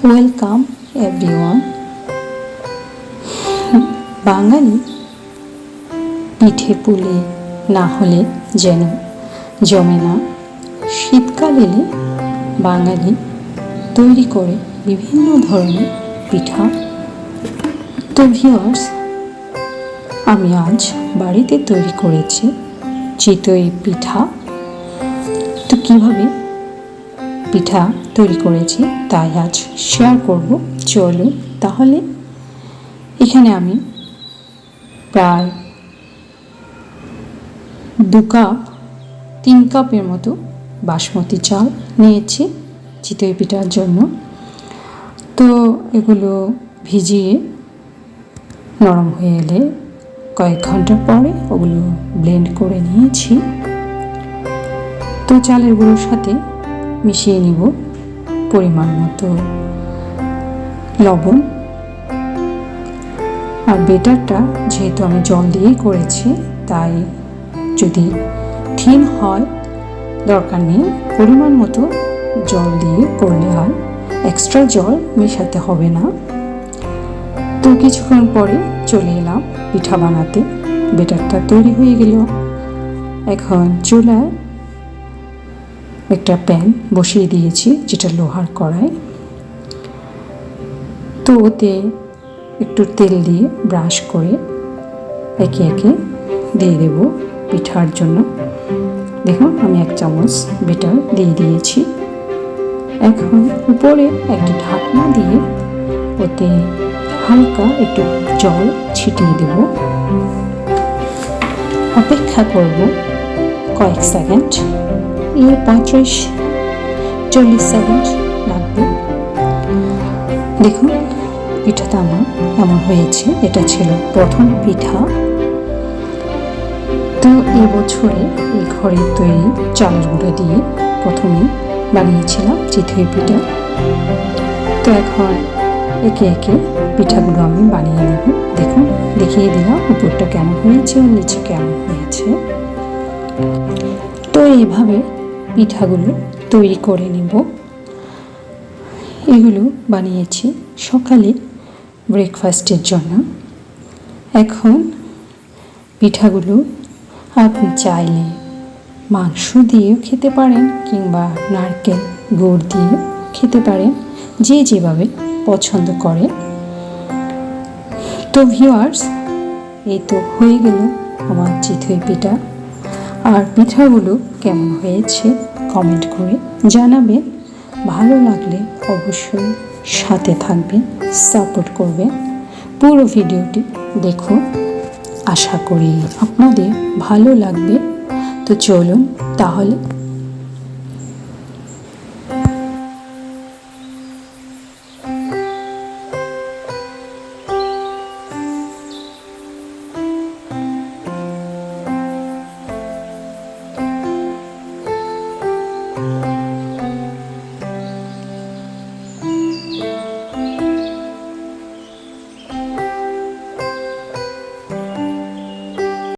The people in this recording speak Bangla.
Welcome everyone. বাঙালি পিঠে পুলি না হলে যেন জমে না। শীতকাল এলে বাঙালি তৈরি করে বিভিন্ন ধরনের পিঠা। তো ভিউয়ার্স, আমি আজ বাড়িতে তৈরি করেছি চিতই পিঠা। তো কীভাবে পিঠা তৈরি করেছি তাই আজ শেয়ার করব। চলুন তাহলে। এখানে আমি প্রায় 2 কাপ 3 কাপের মতো বাসমতি চাল নিয়েছি চিতই পিঠার জন্য। তো এগুলো ভিজিয়ে নরম হয়ে এলে কয়েক ঘন্টা পরে ওগুলো ব্লেন্ড করে নিয়েছি। তো চালের গুঁড়োর সাথে মিশিয়ে নিব পরিমাণ মতো লবণ। আর বেটারটা যেহেতু আমি জল দিয়েই করেছি, তাই যদি থিন হয় দরকার নেই, পরিমাণ মতো জল দিয়ে করলে আর এক্সট্রা জল মেশাতে হবে না। তো কিছুক্ষণ পরে চলে এলাম পিঠা বানাতে। বেটারটা তৈরি হয়ে গেল। এখন চুলায় একটা প্যান বসিয়ে দিয়েছি, যেটা লোহার কড়াই। তো ওতে একটু তেল দিয়ে ব্রাশ করে একে একে দিয়ে দেব পিঠার জন্য। দেখুন, আমি 1 চামচ বেটার দিয়ে দিয়েছি। এখন উপরে একটি ঢাকনা দিয়ে ওতে হালকা একটু জল ছিটিয়ে দেব। অপেক্ষা করব কয়েক সেকেন্ড, 35-40 সেকেন্ড লাগবে। দেখুন, পিঠাটা আমার এমন হয়েছে। এটা ছিল প্রথম পিঠা। তো এবছরে এই ঘরের তৈরি চালের গুঁড়ো দিয়ে প্রথমে বানিয়েছিলাম চিতই পিঠা। তো এখন একে একে পিঠাগুলো আমি বানিয়ে নেব। দেখুন, দেখিয়ে দিলাম উপরটা কেমন হয়েছে আর নিচে কেমন হয়েছে। তো এইভাবে পিঠাগুলো তৈরি করে নেব। এগুলো বানিয়েছি সকালে ব্রেকফাস্টের জন্য। এখন পিঠাগুলো আপনি চাইলে মাংস দিয়েও খেতে পারেন, কিংবা নারকেল গুড় দিয়ে খেতে পারেন, যে যেভাবে পছন্দ করে। তো ভিউয়ার্স, এই তো হয়ে গেল আমার চিতই পিঠা। আর পিঠাগুলো কেমন হয়েছে কমেন্ট করে জানাবেন। ভালো লাগলে অবশ্যই সাথে থাকবেন, সাপোর্ট করবেন। পুরো ভিডিওটি দেখুন, আশা করি আপনাদের ভালো লাগবে। তো চলুন তাহলে